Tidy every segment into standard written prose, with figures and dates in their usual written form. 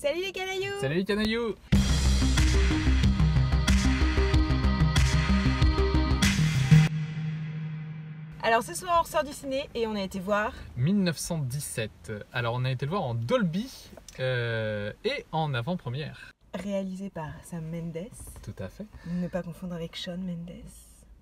Salut les canailloux! Salut les canailloux! Alors ce soir on ressort du ciné et on a été voir 1917. Alors on a été le voir en Dolby et en avant-première. réalisé par Sam Mendes. Tout à fait. Ne pas confondre avec Shawn Mendes.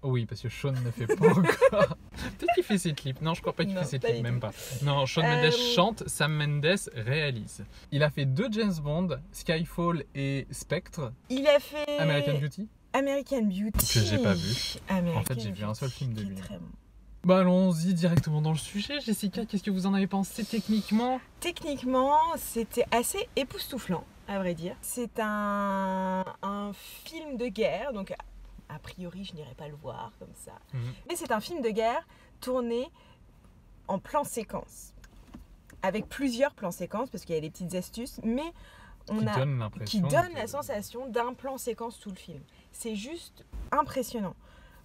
Oui, parce que Shawn ne fait pas encore. Peut-être qu'il fait ses clips. Non, je crois pas qu'il Non, fait ses pas clips, du même tout. pas. Non, Shawn Mendes chante, Sam Mendes réalise. Il a fait 2 James Bond, Skyfall et Spectre. Il a fait American Beauty. American Beauty. Que j'ai pas vu. American En fait, j'ai vu un seul Beauty, film de qui est lui. très bon. Bah allons-y directement dans le sujet. Jessica, qu'est-ce que vous en avez pensé techniquement? Techniquement, c'était assez époustouflant, à vrai dire. C'est un film de guerre, donc a priori je n'irai pas le voir comme ça. Mais c'est un film de guerre tourné en plan séquence. Avec plusieurs plans séquences, parce qu'il y a des petites astuces, mais qui donne la sensation d'un plan séquence tout le film. C'est juste impressionnant.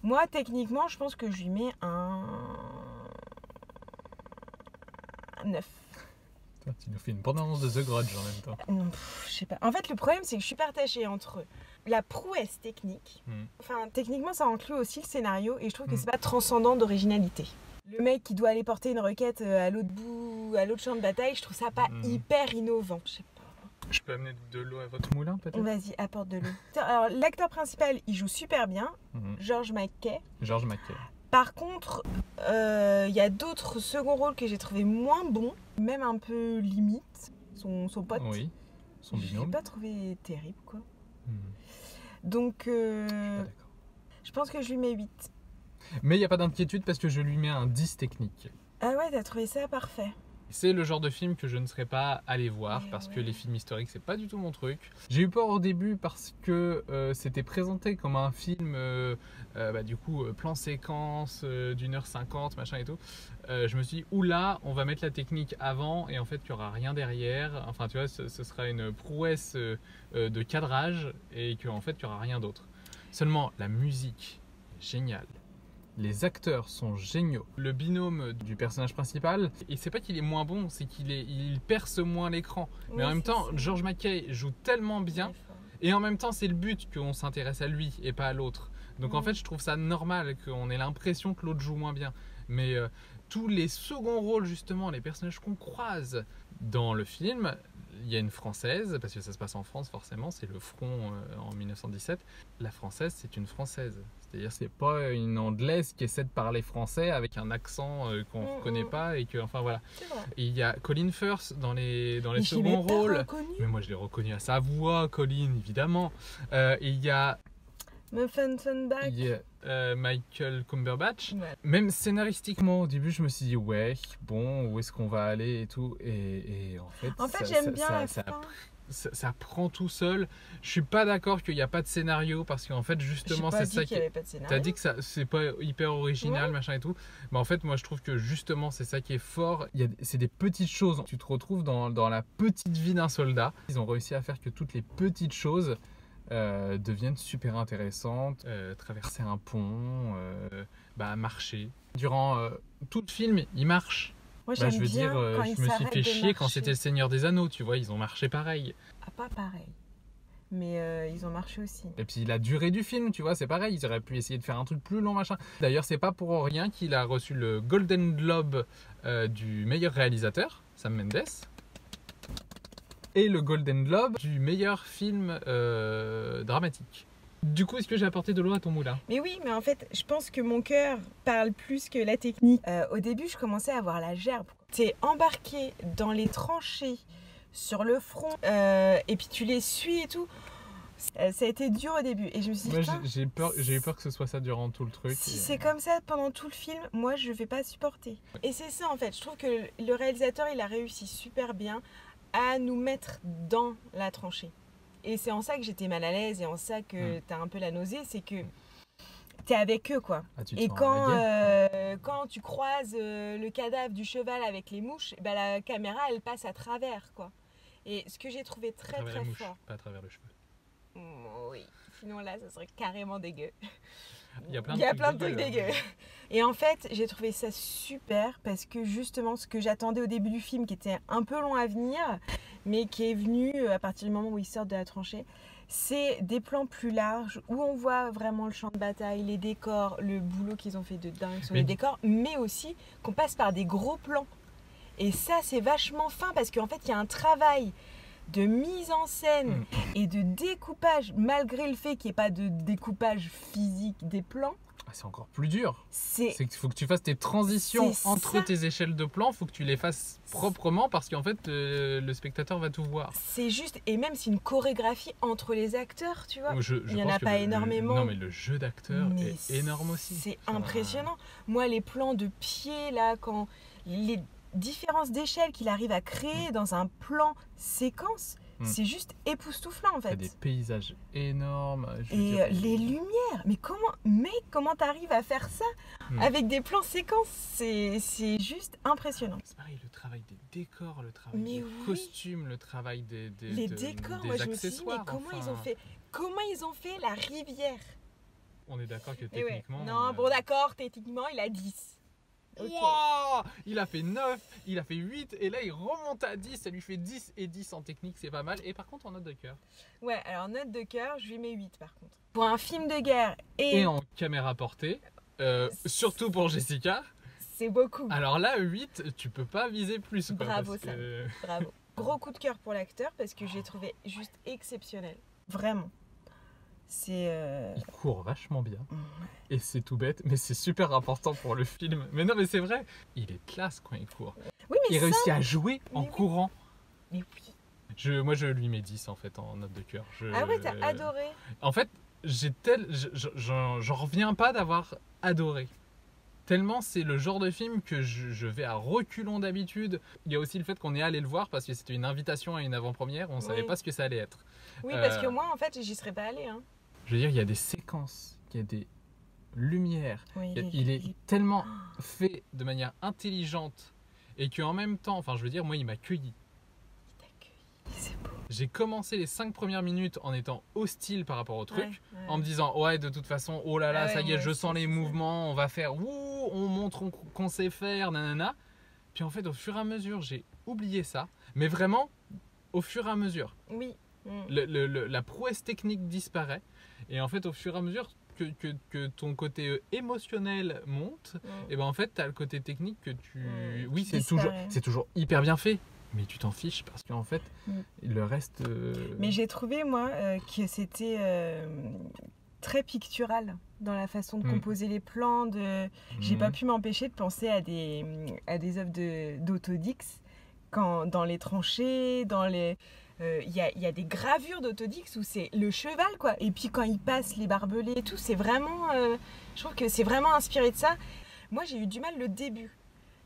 Moi, techniquement, je pense que je lui mets un 9. Tu nous fais une bande-annonce de The Grudge en même temps. Non, je sais pas. En fait, le problème, c'est que je suis partagée entre la prouesse technique. Enfin, techniquement, ça inclut aussi le scénario et je trouve que c'est pas transcendant d'originalité. Le mec qui doit aller porter une requête à l'autre bout, à l'autre champ de bataille, je trouve ça pas hyper innovant. Je sais pas. Je peux amener de l'eau à votre moulin peut-être? Vas-y, apporte de l'eau. Alors, l'acteur principal, il joue super bien. George McKay. George McKay. Par contre, il y a d'autres seconds rôles que j'ai trouvé moins bons, même un peu limite. Son pote. Oui, son binôme. Je l'ai pas trouvé terrible, quoi. Donc, je pense que je lui mets 8. Mais il n'y a pas d'inquiétude parce que je lui mets un 10 technique. Ah ouais, t'as trouvé ça parfait. C'est le genre de film que je ne serais pas allé voir parce que les films historiques, c'est pas du tout mon truc. J'ai eu peur au début parce que c'était présenté comme un film, du coup, plan séquence d'1h50, machin et tout. Je me suis dit, oula, on va mettre la technique avant et en fait, il n'y aura rien derrière. Enfin, tu vois, ce sera une prouesse de cadrage et qu'en fait, il n'y aura rien d'autre. Seulement, la musique est géniale. Les acteurs sont géniaux. Le binôme du personnage principal, et c'est pas qu'il est moins bon, c'est il perce moins l'écran. Mais en même temps, George McKay joue tellement bien, et en même temps, c'est le but qu'on s'intéresse à lui et pas à l'autre. Donc en fait, je trouve ça normal qu'on ait l'impression que l'autre joue moins bien. Mais tous les seconds rôles, justement, les personnages qu'on croise dans le film, il y a une Française, parce que ça se passe en France forcément, c'est le front en 1917. La Française, c'est une Française. C'est-à-dire c'est pas une Anglaise qui essaie de parler français avec un accent qu'on ne reconnaît pas et que, enfin voilà. Et il y a Colin Firth dans les seconds rôles. Mais moi je l'ai reconnu à sa voix, Colin, évidemment. Et il y a Michael Cumberbatch. Même scénaristiquement, au début, je me suis dit, ouais, bon, où est-ce qu'on va aller et tout. Et en fait j'aime bien la fin. Ça prend tout seul. Je suis pas d'accord qu'il n'y a pas de scénario parce qu'en fait, justement, c'est ça qui. T'as dit que ça, c'est pas hyper original, machin et tout. Mais en fait, moi, je trouve que justement, c'est ça qui est fort. C'est des petites choses. Tu te retrouves dans la petite vie d'un soldat. Ils ont réussi à faire que toutes les petites choses deviennent super intéressantes. Traverser un pont, marcher. Durant tout le film, il marche. Moi, je veux dire, je me suis fait chier quand c'était le Seigneur des Anneaux, tu vois, ils ont marché pareil. Ah, pas pareil. Mais ils ont marché aussi. Et puis la durée du film, tu vois, c'est pareil, ils auraient pu essayer de faire un truc plus long, machin. D'ailleurs, c'est pas pour rien qu'il a reçu le Golden Globe du meilleur réalisateur, Sam Mendes, et le Golden Globe du meilleur film dramatique. Du coup, est-ce que j'ai apporté de l'eau à ton moulin? Mais oui, mais en fait, je pense que mon cœur parle plus que la technique. Au début, je commençais à avoir la gerbe. T'es embarqué dans les tranchées, sur le front, et puis tu les suis et tout. Ça a été dur au début. Et je me suis dit, j'ai eu peur que ce soit ça durant tout le truc. Si c'est comme ça pendant tout le film, moi, je vais pas supporter. Et c'est ça, en fait. Je trouve que le réalisateur, il a réussi super bien à nous mettre dans la tranchée. Et c'est en ça que j'étais mal à l'aise et en ça que t'as un peu la nausée, c'est que t'es avec eux, quoi. Et quand tu croises le cadavre du cheval avec les mouches, la caméra, elle passe à travers, quoi. Et ce que j'ai trouvé très fort... Pas à travers le cheval. Oui, sinon là, ça serait carrément dégueu. Il y a plein de trucs dégueux. Et en fait, j'ai trouvé ça super parce que justement, ce que j'attendais au début du film, qui était un peu long à venir, mais qui est venu à partir du moment où ils sortent de la tranchée, c'est des plans plus larges où on voit vraiment le champ de bataille, les décors, le boulot qu'ils ont fait de dingue sur les décors, mais aussi qu'on passe par des gros plans. Et ça, c'est vachement fin parce qu'en fait, il y a un travail de mise en scène et de découpage, malgré le fait qu'il n'y ait pas de découpage physique des plans. C'est encore plus dur. C'est qu'il faut que tu fasses tes transitions entre tes échelles de plans, il faut que tu les fasses proprement parce qu'en fait le spectateur va tout voir. C'est juste, et même c'est une chorégraphie entre les acteurs, tu vois. Il n'y en a pas énormément. Non, mais le jeu d'acteur est énorme aussi. C'est impressionnant. Moi, les plans de pied, là, quand les différences d'échelle qu'il arrive à créer dans un plan séquence, c'est juste époustouflant en fait. Il y a des paysages énormes. Et les lumières, mais comment t'arrives à faire ça avec des plans séquences? C'est juste impressionnant. C'est pareil, le travail des décors, le travail des costumes, le travail des décors. Des moi je me suis dit, mais comment ils ont fait la rivière? On est d'accord que techniquement... Non, bon d'accord, techniquement il a 10. Okay. Wow, il a fait 9, il a fait 8 et là il remonte à 10, ça lui fait 10 et 10 en technique, c'est pas mal. Et par contre en note de cœur? Ouais, alors note de cœur, je lui mets 8 par contre. Pour un film de guerre et en caméra portée, surtout pour Jessica, c'est beaucoup. Alors là 8, tu peux pas viser plus. Quoi, bravo Sam, bravo. Gros coup de cœur pour l'acteur parce que j'ai trouvé juste exceptionnel, vraiment. Il court vachement bien. Et c'est tout bête, mais c'est super important pour le film. Mais non, mais c'est vrai, il est classe quand il court. Oui, mais il réussit à jouer en courant. Mais oui. Moi, je lui mets 10 en fait en note de cœur. Ah ouais, t'as adoré. En fait, j'en reviens pas d'avoir adoré. Tellement c'est le genre de film que je vais à reculons d'habitude. Il y a aussi le fait qu'on est allé le voir parce que c'était une invitation à une avant-première. On savait pas ce que ça allait être. Oui, parce que moi, en fait, j'y serais pas allée. Hein. Je veux dire, il y a des séquences, il y a des lumières. Il est tellement fait de manière intelligente et qu'en même temps, enfin, je veux dire, moi, il m'a accueilli. Il t'accueille, c'est beau. J'ai commencé les 5 premières minutes en étant hostile par rapport au truc, en me disant ouais de toute façon oh là là ça y est je sens les mouvements, on va faire on montre qu'on sait faire nanana. Puis en fait au fur et à mesure j'ai oublié ça, mais vraiment au fur et à mesure. Oui. La prouesse technique disparaît et en fait au fur et à mesure que ton côté émotionnel monte, et ben en fait tu as le côté technique que tu oui c'est toujours hyper bien fait. Mais tu t'en fiches parce qu'en fait, le reste... Mais j'ai trouvé, moi, que c'était très pictural dans la façon de composer les plans. J'ai pas pu m'empêcher de penser à des œuvres d'Autodix, dans les tranchées, dans les... Il y a des gravures d'Autodix où c'est le cheval, quoi. Et puis quand il passe les barbelés et tout, c'est vraiment... je trouve que c'est vraiment inspiré de ça. Moi, j'ai eu du mal le début.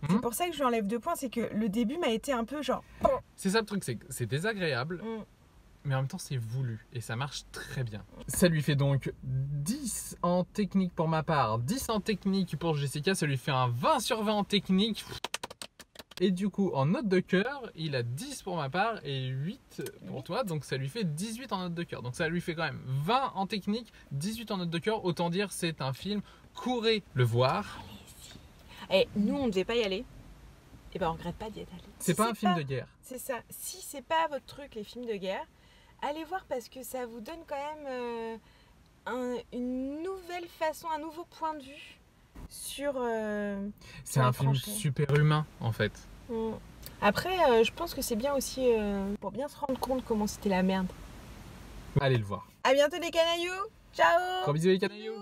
C'est pour ça que je lui enlève 2 points, c'est que le début m'a été un peu genre... C'est ça le truc, c'est désagréable, mais en même temps c'est voulu et ça marche très bien. Ça lui fait donc 10 en technique pour ma part, 10 en technique pour Jessica, ça lui fait un 20 sur 20 en technique. Et du coup, en note de cœur, il a 10 pour ma part et 8 pour toi, donc ça lui fait 18 en note de cœur. Donc ça lui fait quand même 20 en technique, 18 en note de cœur, autant dire c'est un film, courez le voir. Et nous, on ne devait pas y aller. Et ben, on regrette pas d'y être allé. C'est pas un film de guerre. C'est ça. Si c'est pas votre truc, les films de guerre, allez voir parce que ça vous donne quand même une nouvelle façon, un nouveau point de vue sur. C'est un film super humain, en fait. Après, je pense que c'est bien aussi pour bien se rendre compte comment c'était la merde. Allez le voir. À bientôt les canailloux. Ciao. Gros bisous les canailloux.